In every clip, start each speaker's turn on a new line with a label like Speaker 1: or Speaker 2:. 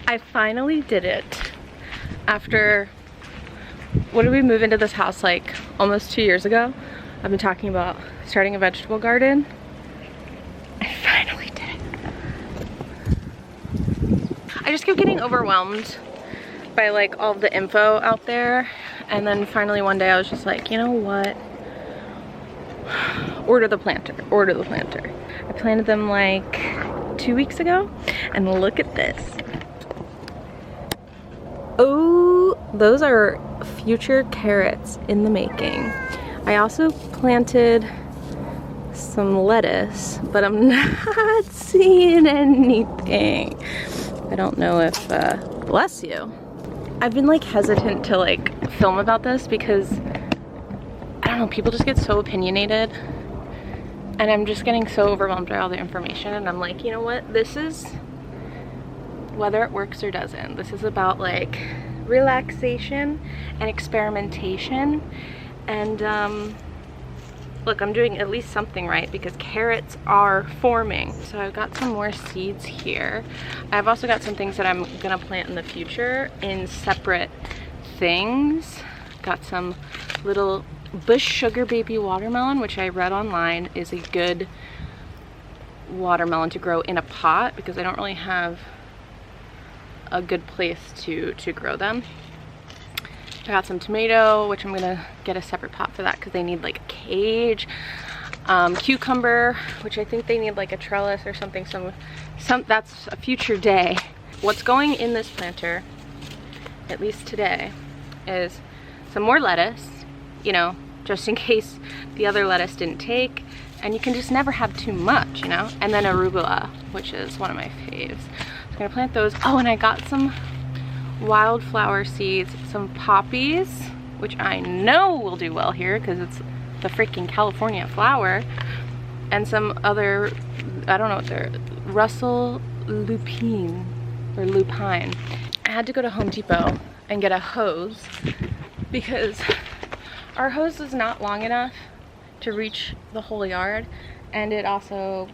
Speaker 1: I finally did it. After, what did we move into this house like almost 2 years ago? I've been talking about starting a vegetable garden. I finally did it. I just kept getting overwhelmed by like all the info out there. And then finally one day I was just like, you know what? Order the planter, order the planter. I planted them like 2 weeks ago, and look at this. Oh, those are future carrots in the making. I also planted some lettuce, but I'm not seeing anything. I don't know if, bless you. I've been like hesitant to like film about this because I don't know, people just get so opinionated, and I'm just getting so overwhelmed by all the information, and I'm like, you know what, this is, whether it works or doesn't, this is about like relaxation and experimentation. And look, I'm doing at least something right because carrots are forming. So I've got some more seeds here. I've also got some things that I'm gonna plant in the future in separate things. Got some little bush sugar baby watermelon, which I read online is a good watermelon to grow in a pot because I don't really have a good place to grow them. I got some tomato, which I'm gonna get a separate pot for that because they need like a cage. Cucumber, which I think they need like a trellis or something. Some that's a future day. What's going in this planter, at least today, is some more lettuce, you know, just in case the other lettuce didn't take, and you can just never have too much, you know, and then arugula, which is one of my faves. I'm gonna plant those. Oh, and I got some wildflower seeds, some poppies, which I know will do well here because it's the freaking California flower, and some other, I don't know what they're, Russell lupine or lupine. I had to go to Home Depot and get a hose because our hose is not long enough to reach the whole yard, and it also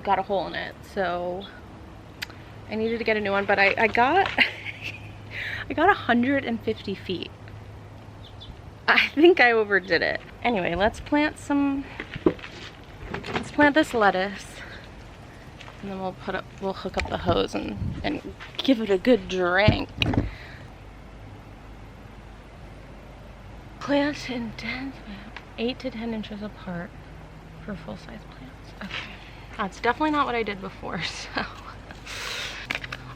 Speaker 1: got a hole in it, so I needed to get a new one. But I got I got 150 feet. I think I overdid it. Anyway, let's plant this lettuce, and then we'll hook up the hose and give it a good drink. Plants in 8 to 10 inches apart for full-size plants. Okay, that's definitely not what I did before, so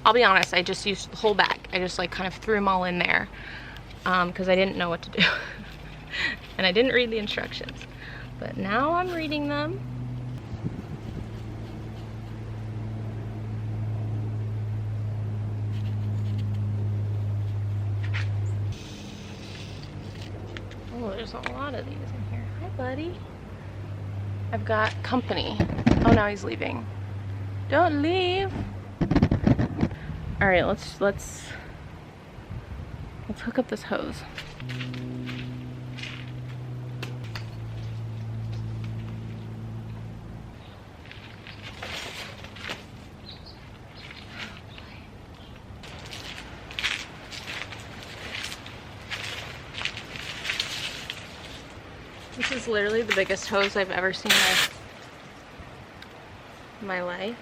Speaker 1: I'll be honest, I just used the whole bag. I just like kind of threw them all in there because I didn't know what to do. And I didn't read the instructions. But now I'm reading them. Oh, there's a lot of these in here. Hi, buddy. I've got company. Oh, now he's leaving. Don't leave. All right, let's hook up this hose. This is literally the biggest hose I've ever seen in my life.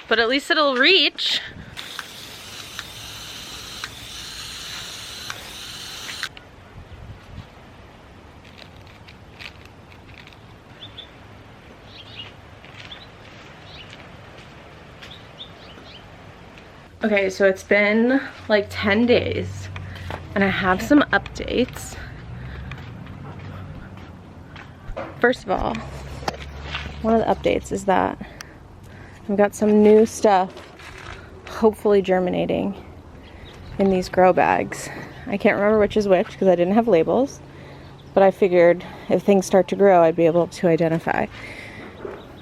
Speaker 1: But at least it'll reach. Okay, so it's been like 10 days and I have some updates. First of all, one of the updates is that I've got some new stuff hopefully germinating in these grow bags. I can't remember which is which because I didn't have labels, but I figured if things start to grow, I'd be able to identify.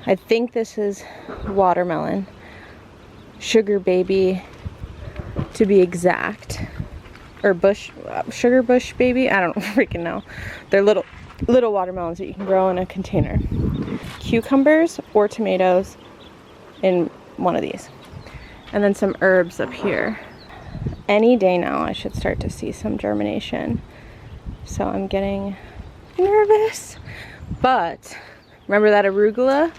Speaker 1: I think this is watermelon, sugar baby to be exact, or bush, sugar bush baby, I don't freaking know. They're little little watermelons that you can grow in a container. Cucumbers or tomatoes in one of these. And then some herbs up here. Any day now I should start to see some germination. So I'm getting nervous. But remember that arugula?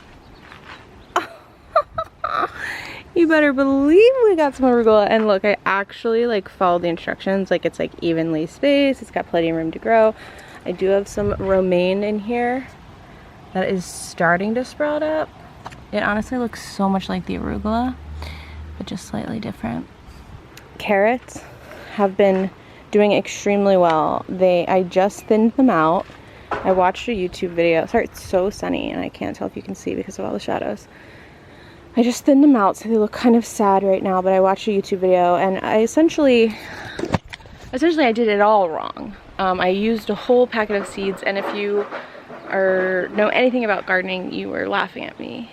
Speaker 1: You better believe we got some arugula. And look, I actually like followed the instructions. Like, it's like evenly spaced. It's got plenty of room to grow. I do have some romaine in here that is starting to sprout up. It honestly looks so much like the arugula, but just slightly different. Carrots have been doing extremely well. I just thinned them out. I watched a YouTube video. Sorry, it's so sunny and I can't tell if you can see because of all the shadows. I just thinned them out so they look kind of sad right now, but I watched a YouTube video and I essentially I did it all wrong. I used a whole packet of seeds, and if you know anything about gardening, you were laughing at me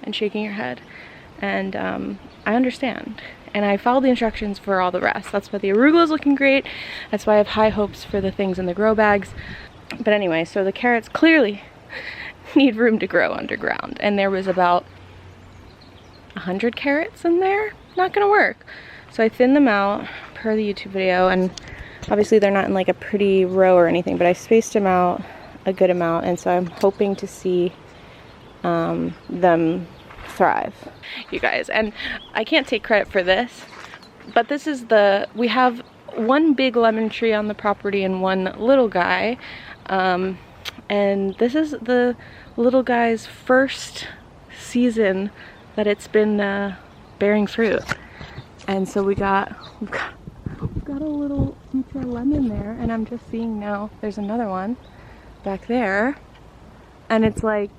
Speaker 1: and shaking your head. And I understand. And I followed the instructions for all the rest. That's why the arugula is looking great. That's why I have high hopes for the things in the grow bags. But anyway, so the carrots clearly need room to grow underground. And there was about 100 carrots in there. Not gonna work. So I thinned them out per the YouTube video, and obviously they're not in like a pretty row or anything, but I spaced them out a good amount, and so I'm hoping to see them thrive, you guys. And I can't take credit for this, but this is we have one big lemon tree on the property and one little guy, and this is the little guy's first season that it's been bearing fruit. And so we've got a little future lemon there, and I'm just seeing now there's another one back there, and it's like,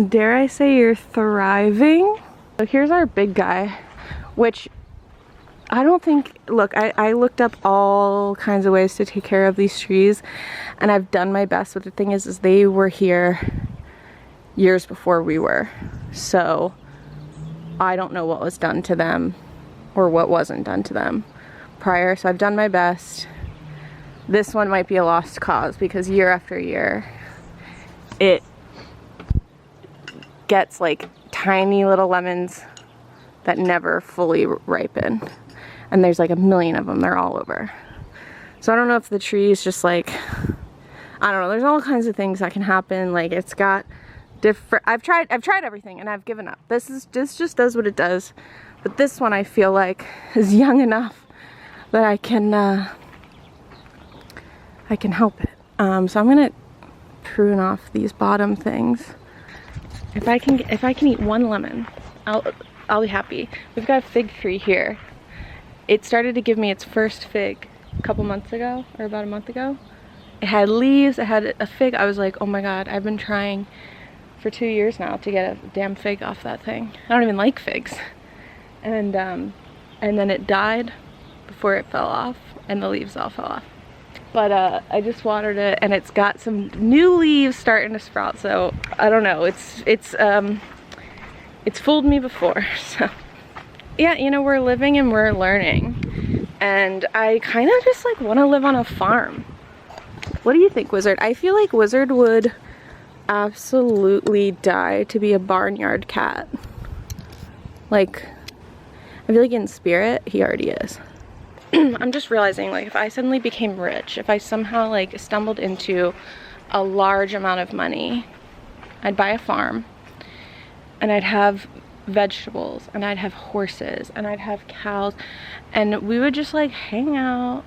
Speaker 1: dare I say you're thriving? So here's our big guy, which I don't think, look, I looked up all kinds of ways to take care of these trees, and I've done my best, but the thing is they were here years before we were, so I don't know what was done to them or what wasn't done to them prior, so I've done my best. This one might be a lost cause because year after year it gets like tiny little lemons that never fully ripen, and there's like a million of them. They're all over. So I don't know if the tree is just like, I don't know, there's all kinds of things that can happen. Like, it's got different, I've tried everything and I've given up. This just does what it does. But this one I feel like is young enough that I can help it. So I'm gonna prune off these bottom things. If I can eat one lemon, I'll be happy. We've got a fig tree here. It started to give me its first fig a couple months ago, or about a month ago. It had leaves, it had a fig. I was like, oh my god, I've been trying for 2 years now to get a damn fig off that thing. I don't even like figs. And then it died before it fell off, and the leaves all fell off. But I just watered it, and it's got some new leaves starting to sprout. So I don't know. It's fooled me before. So yeah, you know, we're living and we're learning, and I kind of just like want to live on a farm. What do you think, Wizard? I feel like Wizard would absolutely die to be a barnyard cat. Like, I feel like in spirit, he already is. I'm just realizing, like, if I suddenly became rich, if I somehow, like, stumbled into a large amount of money, I'd buy a farm, and I'd have vegetables, and I'd have horses, and I'd have cows, and we would just, like, hang out,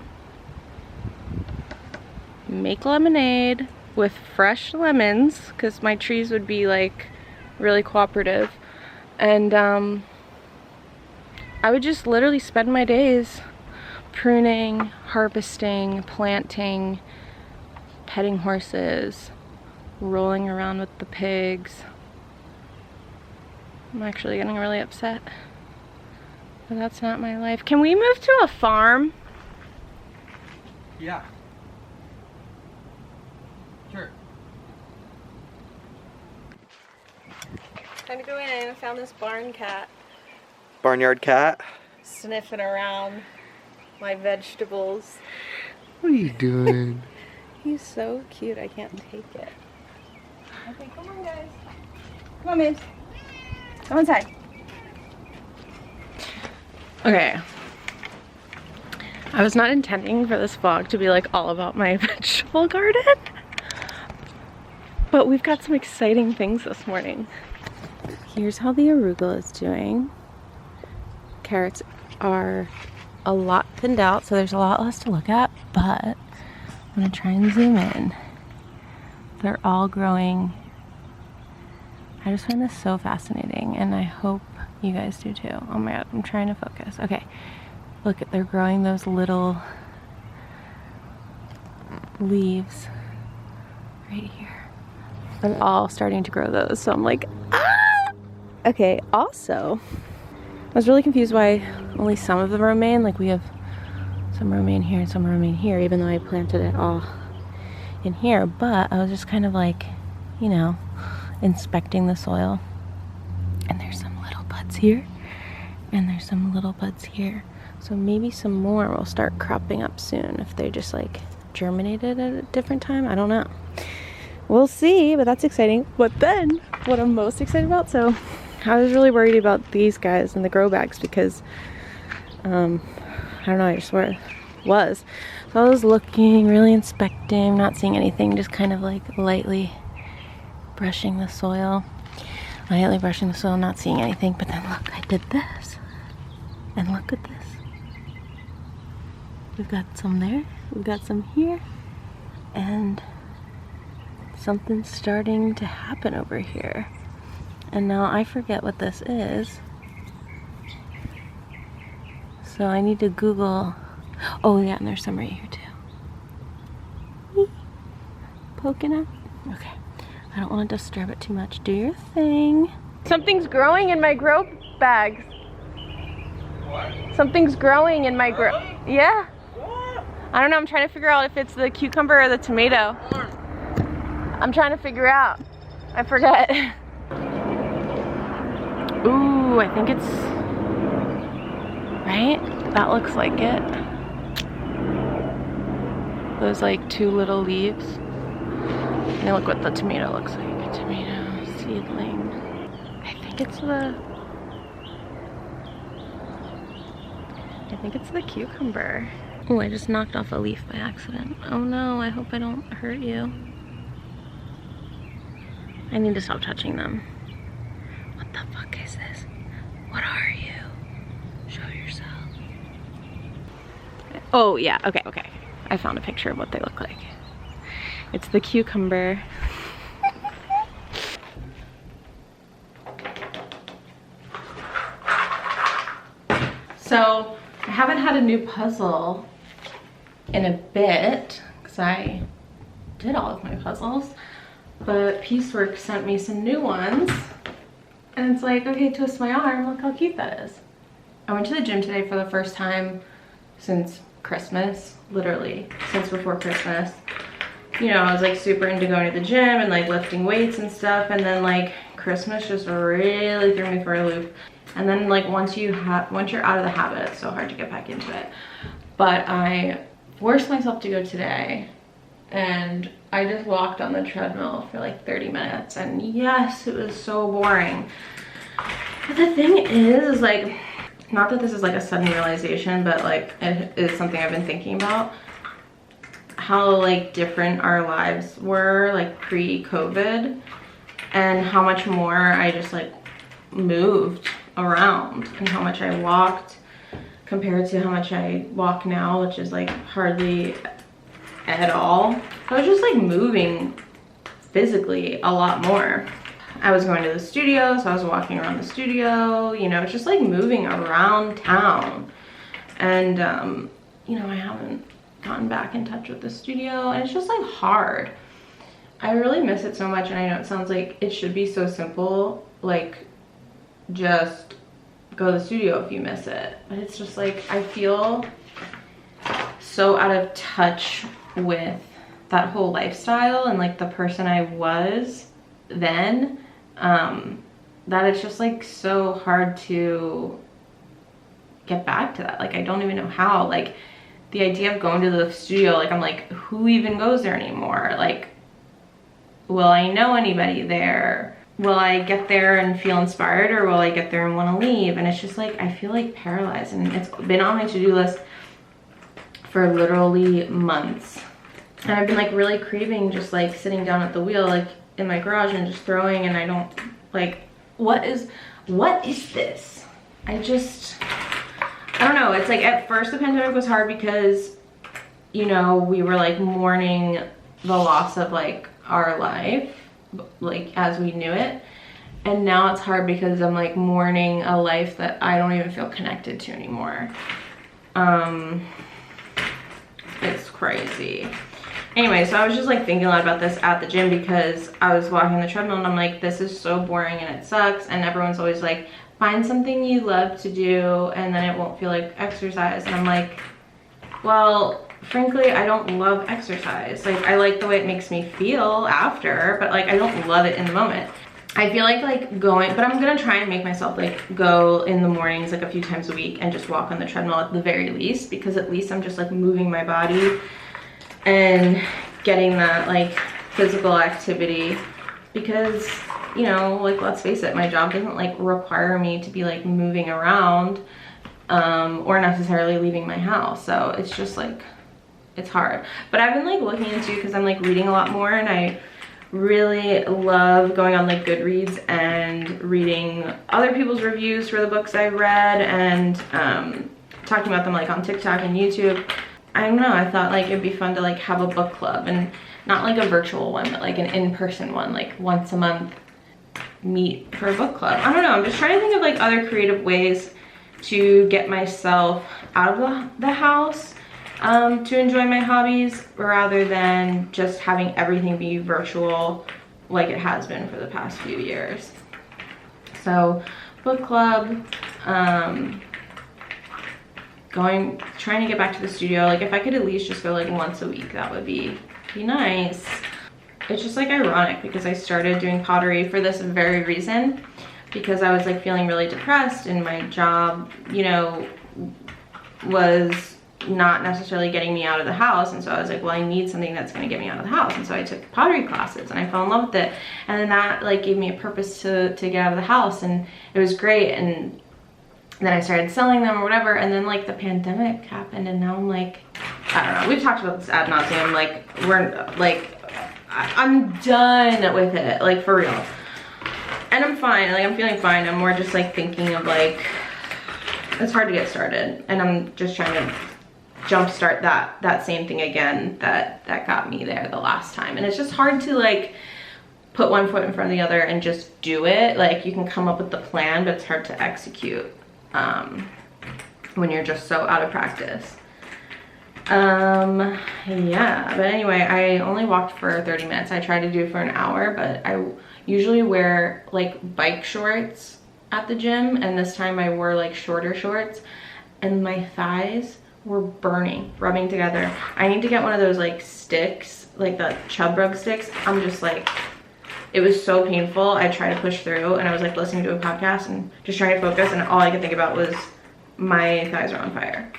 Speaker 1: make lemonade with fresh lemons, because my trees would be, like, really cooperative, and, I would just literally spend my days pruning, harvesting, planting, petting horses, rolling around with the pigs. I'm actually getting really upset, but that's not my life. Can we move to a farm?
Speaker 2: Yeah. Sure.
Speaker 1: Time to go in. I found this barn cat.
Speaker 2: Barnyard cat?
Speaker 1: Sniffing around my vegetables.
Speaker 2: What are you doing?
Speaker 1: He's so cute, I can't take it. Okay, come on guys. Come on, Miss. Come inside. Okay. I was not intending for this vlog to be like all about my vegetable garden, but we've got some exciting things this morning. Here's how the arugula is doing. Carrots are a lot thinned out, so there's a lot less to look at, but I'm gonna try and zoom in. They're all growing. I just find this so fascinating, and I hope you guys do too. Oh my god, I'm trying to focus. Okay, look, they're growing those little leaves right here. I'm all starting to grow those, so I'm like, ah! Okay, also, I was really confused why only some of them remain. Like, we have some romaine here and some romaine here, even though I planted it all in here. But I was just kind of like, you know, inspecting the soil, and there's some little buds here and there's some little buds here, so maybe some more will start cropping up soon if they just like germinated at a different time. I don't know, we'll see, but that's exciting. But then what I'm most excited about, so I was really worried about these guys in the grow bags because I don't know, I just was. So I was looking, really inspecting, not seeing anything, just kind of like lightly brushing the soil, not seeing anything. But then look, I did this, and look at this. We've got some there, we've got some here, and something's starting to happen over here. And now I forget what this is, so I need to Google. Oh yeah, and there's some right here too. Poking up. Okay. I don't want to disturb it too much. Do your thing. Something's growing in my grow bags.
Speaker 2: What?
Speaker 1: Something's growing in my grow.
Speaker 2: Really?
Speaker 1: Yeah.
Speaker 2: What?
Speaker 1: I don't know. I'm trying to figure out if it's the cucumber or the tomato. I'm trying to figure out. I forget. Ooh, I think it's right. That looks like it. Those like two little leaves. And look what the tomato looks like. A tomato seedling. I think it's the cucumber. Oh, I just knocked off a leaf by accident. Oh no, I hope I don't hurt you. I need to stop touching them. What the fuck is this? What are you? Show yourself. Oh yeah, okay. I found a picture of what they look like. It's the cucumber. So I haven't had a new puzzle in a bit because I did all of my puzzles, but Piecework sent me some new ones, and it's like, okay, twist my arm, look how cute that is. I went to the gym today for the first time since Christmas, literally since before Christmas. You know, I was like super into going to the gym and like lifting weights and stuff, and then like Christmas just really threw me for a loop. And then like once you're out of the habit, it's so hard to get back into it. But I forced myself to go today, and I just walked on the treadmill for like 30 minutes, and yes, it was so boring. But the thing is like, not that this is like a sudden realization, but like it is something I've been thinking about, how like different our lives were like pre-COVID, and how much more I just like moved around and how much I walked compared to how much I walk now, which is like hardly at all. I was just like moving physically a lot more. I was going to the studio, so I was walking around the studio, you know, just like moving around town. And you know, I haven't gotten back in touch with the studio, and it's just like hard. I really miss it so much, and I know it sounds like it should be so simple, like just go to the studio if you miss it, but it's just like I feel so out of touch with that whole lifestyle and like the person I was then, that it's just like so hard to get back to that. Like I don't even know how. Like the idea of going to the studio, like I'm like, who even goes there anymore? Like, will I know anybody there? Will I get there and feel inspired, or will I get there and want to leave? And it's just like, I feel like paralyzed, and it's been on my to-do list for literally months. And I've been like really craving just like sitting down at the wheel, like in my garage, and just throwing, and I don't like, what is this? I don't know. It's like, at first the pandemic was hard because, you know, we were like mourning the loss of like our life, like as we knew it. And now it's hard because I'm like mourning a life that I don't even feel connected to anymore. It's crazy. Anyway, so I was just like thinking a lot about this at the gym because I was walking the treadmill and I'm like, this is so boring and it sucks. And everyone's always like, find something you love to do and then it won't feel like exercise. And I'm like, well, frankly, I don't love exercise. Like, I like the way it makes me feel after, but like I don't love it in the moment. I feel like going, but I'm gonna try and make myself like go in the mornings like a few times a week and just walk on the treadmill at the very least, because at least I'm just like moving my body and getting that like physical activity. Because, you know, like, let's face it, my job doesn't like require me to be like moving around or necessarily leaving my house. So it's just like, it's hard. But I've been like looking into, because I'm like reading a lot more, and I really love going on like Goodreads and reading other people's reviews for the books I've read, and talking about them like on TikTok and YouTube. I don't know, I thought like it'd be fun to like have a book club, and not like a virtual one, but like an in-person one, like once a month meet for a book club. I don't know, I'm just trying to think of like other creative ways to get myself out of the house to enjoy my hobbies, rather than just having everything be virtual like it has been for the past few years. So book club, trying to get back to the studio. Like, if I could at least just go like once a week, that would be nice. It's just like ironic because I started doing pottery for this very reason, because I was like feeling really depressed and my job, you know, was not necessarily getting me out of the house. And so I was like, well, I need something that's going to get me out of the house. And so I took pottery classes and I fell in love with it. And then that like gave me a purpose to get out of the house, and it was great. And then I started selling them or whatever, and then like the pandemic happened, and now I'm like, I don't know, we've talked about this ad nauseum, like I'm done with it, like for real. And I'm fine, like I'm feeling fine. I'm more just like thinking of like, it's hard to get started, and I'm just trying to jumpstart that same thing again that got me there the last time. And it's just hard to like put one foot in front of the other and just do it. Like, you can come up with the plan, but it's hard to execute when you're just so out of practice. Yeah, but anyway, I only walked for 30 minutes. I tried to do it for an hour, but I usually wear like bike shorts at the gym, and this time I wore like shorter shorts, and my thighs were burning, rubbing together. I need to get one of those like sticks, like the chub rub sticks. I'm just like, it was so painful. I tried to push through, and I was like listening to a podcast and just trying to focus, and all I could think about was my thighs are on fire.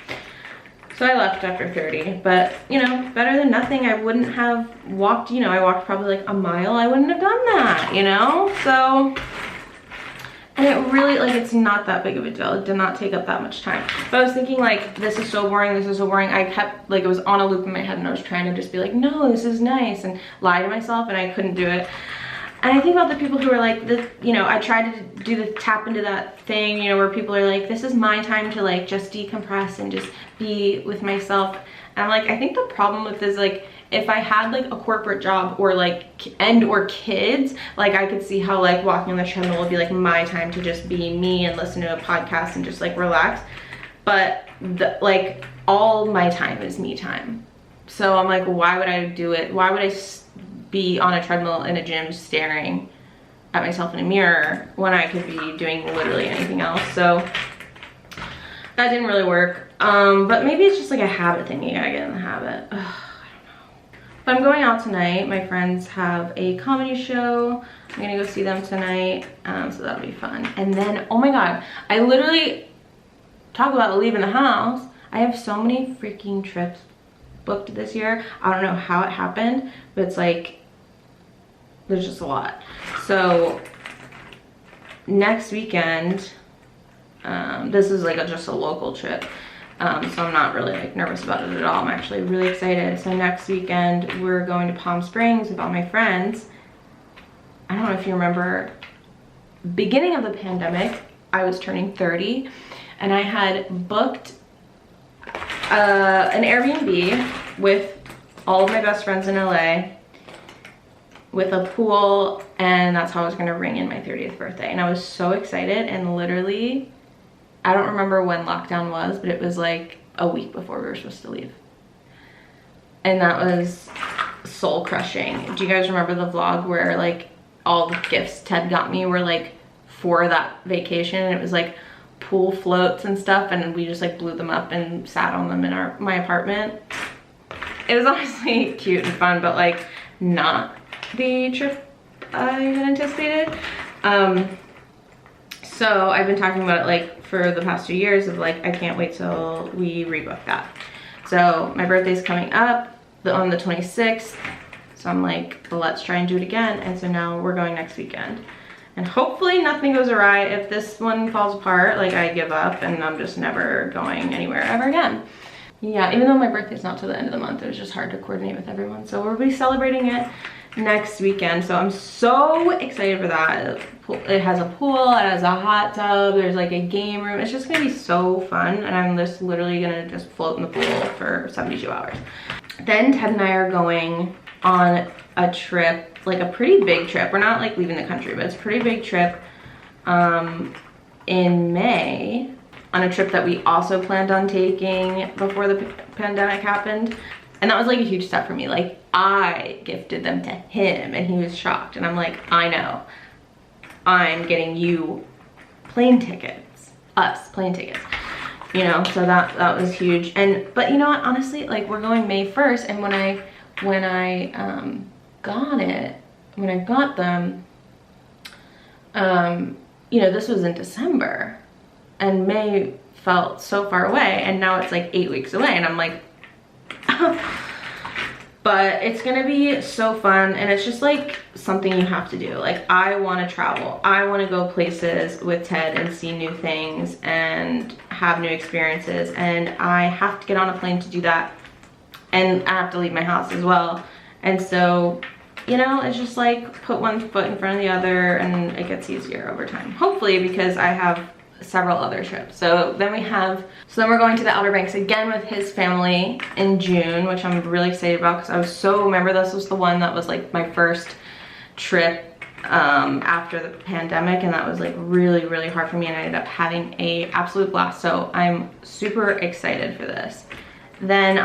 Speaker 1: So I left after 30, but you know, better than nothing. I wouldn't have walked, you know, I walked probably like a mile. I wouldn't have done that, you know? So, and it really, like, it's not that big of a deal. It did not take up that much time. But I was thinking like, this is so boring, this is so boring. I kept, like, it was on a loop in my head, and I was trying to just be like, no, this is nice, and lie to myself, and I couldn't do it. And I think about the people who are like, this, you know, I tried to do the tap into that thing, you know, where people are like, this is my time to like just decompress and just be with myself. And I'm like, I think the problem with this, like, if I had like a corporate job or like, or kids, like I could see how like walking on the treadmill would be like my time to just be me and listen to a podcast and just like relax. But like all my time is me time. So I'm like, why would I do it? Why would I be on a treadmill in a gym staring at myself in a mirror when I could be doing literally anything else? So that didn't really work. But maybe it's just like a habit thing. You gotta get in the habit. Ugh, I don't know. But I'm going out tonight. My friends have a comedy show. I'm gonna go see them tonight. So that'll be fun. And then, oh my God, I literally talk about leaving the house. I have so many freaking trips booked this year. I don't know how it happened, but it's like, there's just a lot. So next weekend, this is like just a local trip. So I'm not really like nervous about it at all. I'm actually really excited. So next weekend, we're going to Palm Springs with all my friends. I don't know if you remember, beginning of the pandemic, I was turning 30 and I had booked an Airbnb with all of my best friends in LA with a pool, and that's how I was gonna ring in my 30th birthday. And I was so excited, and literally, I don't remember when lockdown was, but it was like a week before we were supposed to leave. And that was soul crushing. Do you guys remember the vlog where like all the gifts Ted got me were like for that vacation, and it was like pool floats and stuff, and we just like blew them up and sat on them in my apartment. It was honestly cute and fun, but like not the trip I had anticipated. So I've been talking about it like for the past 2 years of like, I can't wait till we rebook that. So my birthday's coming up on the 26th. So I'm like, well, let's try and do it again. And so now we're going next weekend. And hopefully nothing goes awry. If this one falls apart, like I give up and I'm just never going anywhere ever again. Yeah, even though my birthday's not till the end of the month, it was just hard to coordinate with everyone. So we'll be celebrating it next weekend. So I'm so excited for that. It has a pool, it has a hot tub, there's like a game room. It's just gonna be so fun, and I'm just literally gonna just float in the pool for 72 hours. Then Ted and I are going on a trip, like a pretty big trip. We're not like leaving the country, but it's a pretty big trip in May, on a trip that we also planned on taking before the pandemic happened. And that was like a huge step for me. Like I gifted them to him and he was shocked. And I'm like, I know, I'm getting you plane tickets, us plane tickets, you know? So that was huge. And, but you know what, honestly, like we're going May 1st. And when I got them, you know, this was in December and May felt so far away, and now it's like 8 weeks away, and I'm like, but it's gonna be so fun, and it's just like something you have to do. Like I want to travel, I want to go places with Ted and see new things and have new experiences, and I have to get on a plane to do that, and I have to leave my house as well. And so, you know, it's just like put one foot in front of the other, and it gets easier over time, hopefully, because I have several other trips. So then we're going to the Outer Banks again with his family in June, which I'm really excited about, because remember this was the one that was like my first trip after the pandemic, and that was like really, really hard for me, and I ended up having a absolute blast. So I'm super excited for this. Then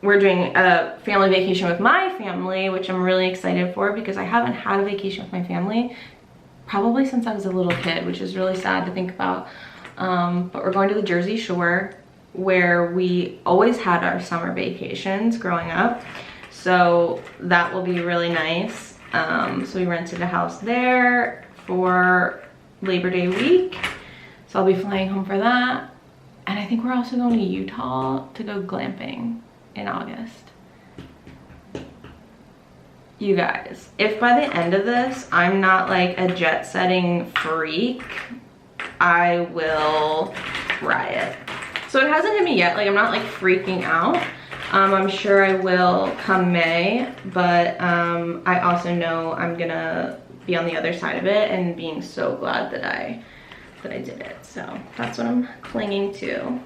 Speaker 1: we're doing a family vacation with my family, which I'm really excited for, because I haven't had a vacation with my family probably since I was a little kid, which is really sad to think about. But we're going to the Jersey Shore, where we always had our summer vacations growing up. So that will be really nice. So we rented a house there for Labor Day week. So I'll be flying home for that. And I think we're also going to Utah to go glamping in August. You guys, if by the end of this I'm not like a jet setting freak, I will riot. So it hasn't hit me yet, like I'm not like freaking out. I'm sure I will come May, but I also know I'm gonna be on the other side of it and being so glad that I did it. So that's what I'm clinging to.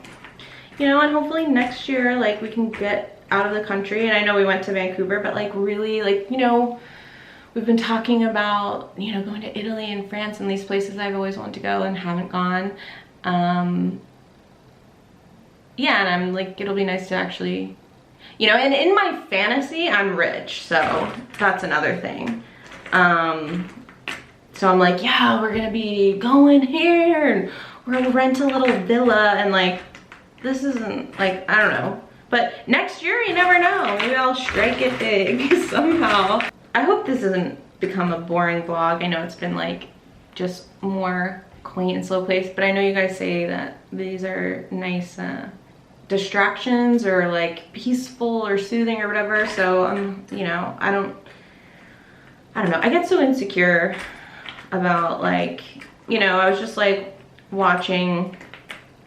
Speaker 1: You know, and hopefully next year, like we can get out of the country. And I know we went to Vancouver, but like really, like, you know, we've been talking about, you know, going to Italy and France and these places I've always wanted to go and haven't gone. Yeah, and I'm like, it'll be nice to actually, you know, and in my fantasy, I'm rich, so that's another thing. So I'm like, yeah, we're gonna be going here and we're gonna rent a little villa, and like, this isn't like, I don't know. But next year, you never know. Maybe I'll strike it big somehow. I hope this doesn't become a boring vlog. I know it's been like just more quaint and slow paced, but I know you guys say that these are nice distractions or like peaceful or soothing or whatever. So you know, I don't know, I get so insecure about like, you know, I was just like watching,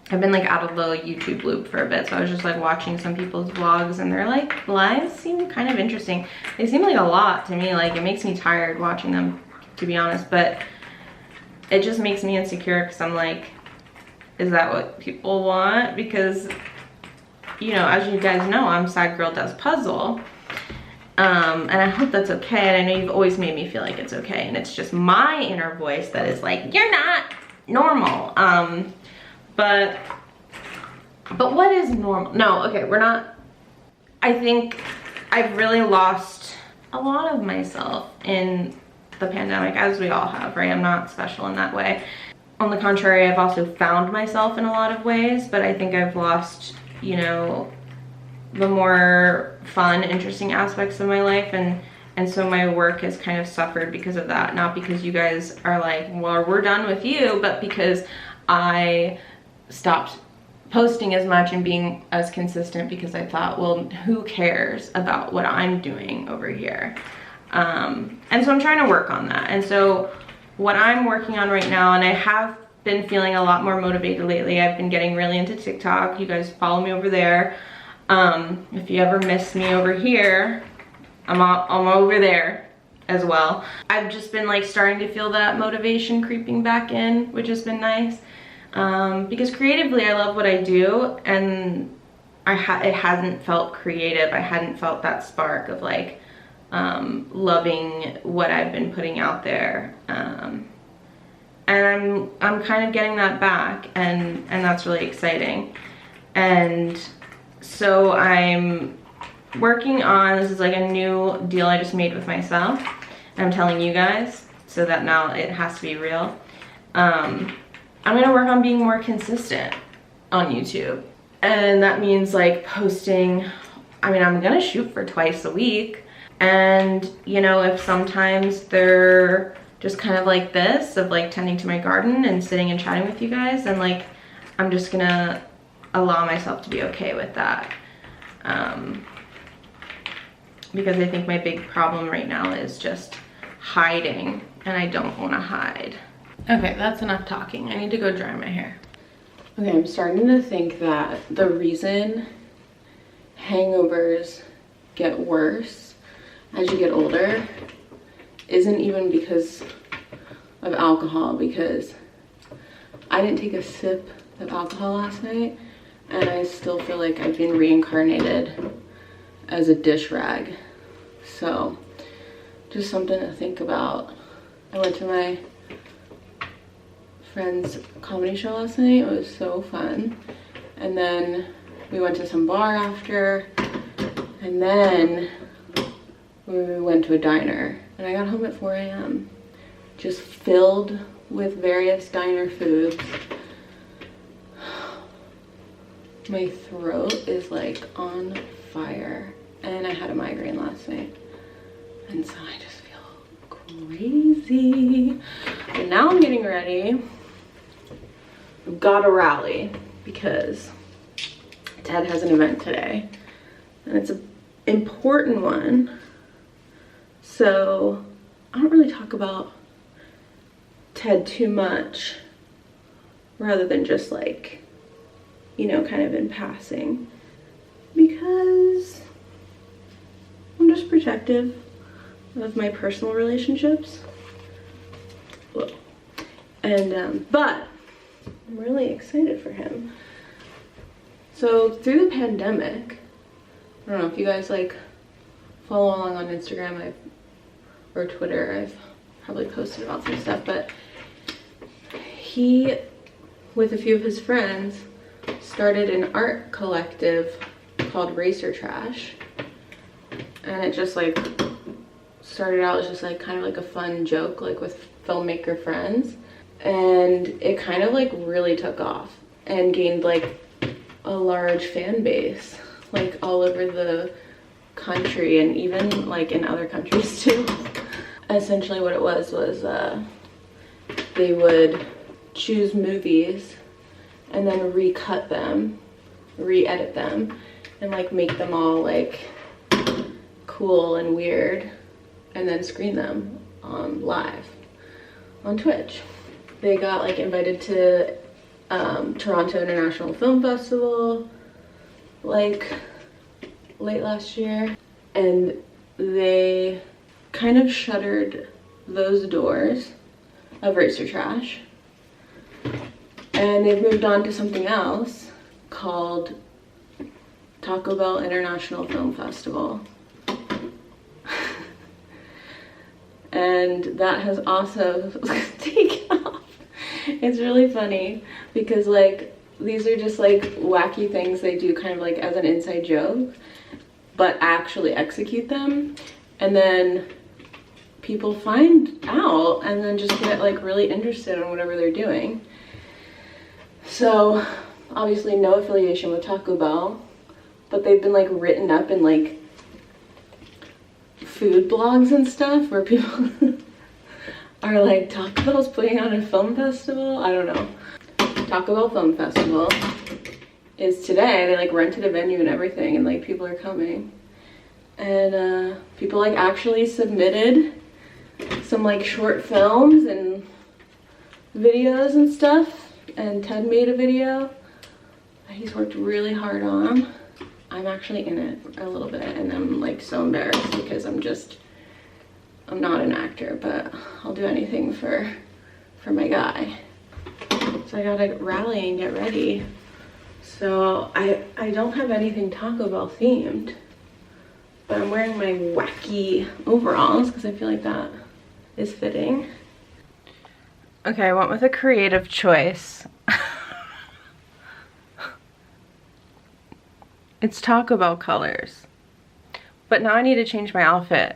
Speaker 1: I've been like out of the YouTube loop for a bit, so I was just like watching some people's vlogs, and their like lives seem kind of interesting. They seem like a lot to me, like it makes me tired watching them, to be honest, but it just makes me insecure because I'm like, is that what people want? Because, you know, as you guys know, I'm Side Girl Does Puzzle. And I hope that's okay, and I know you've always made me feel like it's okay, and it's just my inner voice that is like, you're not normal. But what is normal? No, okay, we're not. I think I've really lost a lot of myself in the pandemic, as we all have, right? I'm not special in that way. On the contrary, I've also found myself in a lot of ways, but I think I've lost, you know, the more fun, interesting aspects of my life, and so my work has kind of suffered because of that. Not because you guys are like, well, we're done with you, but because I stopped posting as much and being as consistent, because I thought, well, who cares about what I'm doing over here? And so I'm trying to work on that. And so what I'm working on right now, and I have been feeling a lot more motivated lately, I've been getting really into TikTok. You guys follow me over there. If you ever miss me over here, I'm over there as well. I've just been like starting to feel that motivation creeping back in, which has been nice. Because creatively I love what I do, and it hasn't felt creative. I hadn't felt that spark of like loving what I've been putting out there. And I'm kind of getting that back, and that's really exciting. And so I'm working on, this is like a new deal I just made with myself, and I'm telling you guys so that now it has to be real. I'm gonna work on being more consistent on YouTube, and that means like posting, I mean, I'm gonna shoot for twice a week, and you know, if sometimes they're just kind of like this, of like tending to my garden and sitting and chatting with you guys, and like I'm just gonna allow myself to be okay with that, because I think my big problem right now is just hiding, and I don't want to hide. Okay, that's enough talking. I need to go dry my hair. Okay, I'm starting to think that the reason hangovers get worse as you get older isn't even because of alcohol, because I didn't take a sip of alcohol last night, and I still feel like I've been reincarnated as a dish rag. So just something to think about. I went to my friend's comedy show last night. It was so fun. And then we went to some bar after, and then we went to a diner, and I got home at 4 a.m. just filled with various diner foods. My throat is like on fire, and I had a migraine last night, and so I just feel crazy. And now I'm getting ready. I've got to rally because Dad has an event today, and it's an important one, so I don't really talk about Ted too much, rather than just like, you know, kind of in passing, because I'm just protective of my personal relationships. And but I'm really excited for him. So through the pandemic, I don't know if you guys like follow along on Instagram or Twitter, I've probably posted about some stuff, but he, with a few of his friends, started an art collective called Racer Trash, and it just like started out as just like kind of like a fun joke, like with filmmaker friends, and it kind of like really took off and gained like a large fan base, like all over the country, and even like in other countries too. Essentially what it was they would choose movies and then recut them, re-edit them and like make them all like cool and weird and then screen them live on Twitch. They got like invited to Toronto International Film Festival like late last year, and they kind of shuttered those doors of Racer Trash, and they've moved on to something else called Taco Bell International Film Festival. And that has also taken off. It's really funny because like these are just like wacky things they do kind of like as an inside joke, but actually execute them, and then people find out and then just get like really interested in whatever they're doing. So obviously no affiliation with Taco Bell, but they've been like written up in like food blogs and stuff where people are like, Taco Bell's putting on a film festival? I don't know. Taco Bell Film Festival is today. They like rented a venue and everything, and like people are coming. And people like actually submitted some like short films and videos and stuff, and Ted made a video that he's worked really hard on. I'm actually in it a little bit, and I'm like so embarrassed because I'm not an actor, but I'll do anything for my guy. So I gotta rally and get ready. So I don't have anything Taco Bell themed, but I'm wearing my wacky overalls because I feel like that is fitting. Okay, I went with a creative choice. It's Taco Bell colors, but now I need to change my outfit.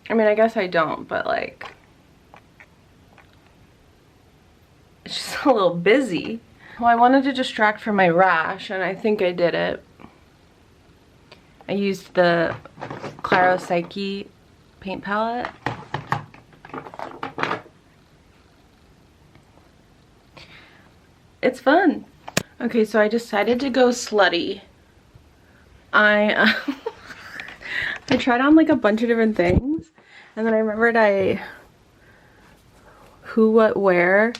Speaker 1: I mean, I guess I don't, but like, it's just a little busy. Well, I wanted to distract from my rash, and I think I did it. I used the Claropsyche paint palette. It's fun. Okay, so I decided to go slutty. I tried on like a bunch of different things, and then I remembered Who What Wear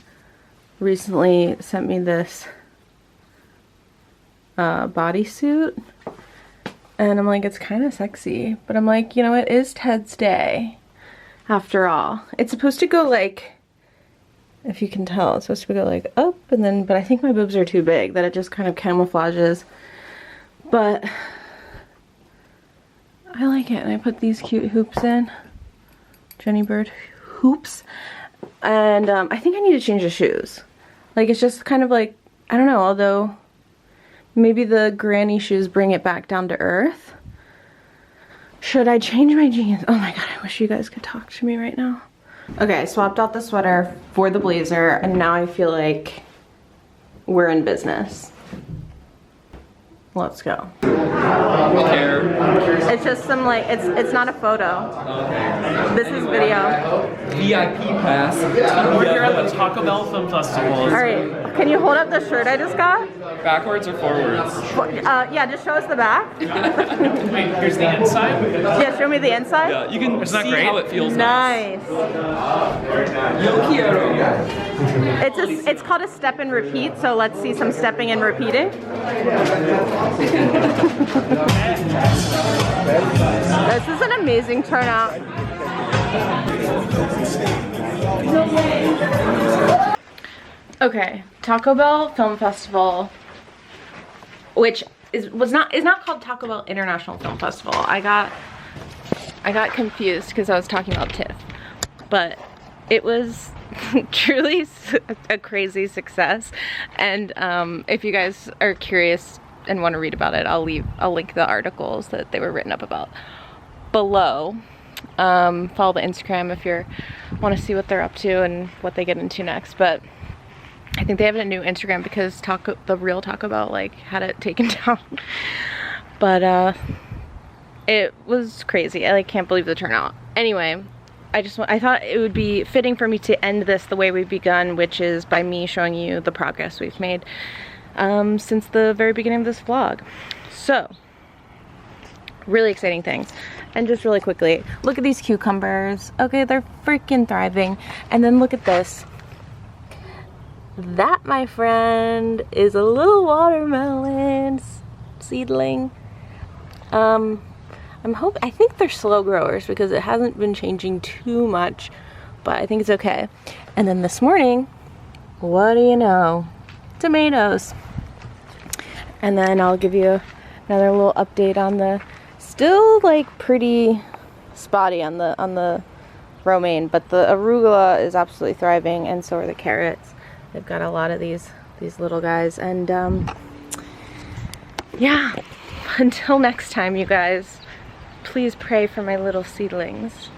Speaker 1: recently sent me this bodysuit, and I'm like, it's kind of sexy, but I'm like, you know, it is Ted's day after all. It's supposed to go like, if you can tell, it's supposed to go like up, and then, but I think my boobs are too big that it just kind of camouflages. But I like it, and I put these cute hoops in, Jenny Bird hoops, and I think I need to change the shoes. Like, it's just kind of like, I don't know, although maybe the granny shoes bring it back down to earth. Should I change my jeans? Oh my god, I wish you guys could talk to me right now. Okay, I swapped out the sweater for the blazer, and now I feel like we're in business. Let's go. It's just some like, it's not a photo. Okay. This is video.
Speaker 3: VIP pass. We're here at the Taco Bell Film Festival.
Speaker 1: Alright, can you hold up the shirt I just got?
Speaker 3: Backwards or forwards?
Speaker 1: Yeah, just show us the back.
Speaker 3: Wait, here's the inside?
Speaker 1: Yeah, show me the inside.
Speaker 3: Yeah, you can see
Speaker 2: great?
Speaker 3: how it feels.
Speaker 1: Nice.
Speaker 3: Yo quiero.
Speaker 1: It's called a step and repeat, so let's see some stepping and repeating. This is an amazing turnout. Okay, Taco Bell Film Festival, which is not called Taco Bell International Film Festival. I got confused because I was talking about TIFF, but it was truly a crazy success. And if you guys are curious and want to read about it, I'll link the articles that they were written up about below. Follow the Instagram if you want to see what they're up to and what they get into next. But I think they have a new Instagram because the real Taco Bell like had it taken down. But it was crazy. I like can't believe the turnout. Anyway, I thought it would be fitting for me to end this the way we've begun, which is by me showing you the progress we've made since the very beginning of this vlog. So, really exciting things. And just really quickly, look at these cucumbers. Okay, they're freaking thriving. And then look at this. That, my friend, is a little watermelon seedling. I think they're slow growers because it hasn't been changing too much, but I think it's okay. And then this morning, what do you know? Tomatoes. And then I'll give you another little update on the, still like pretty spotty on the romaine, but the arugula is absolutely thriving, and so are the carrots. They've got a lot of these little guys, and yeah, until next time, you guys, please pray for my little seedlings.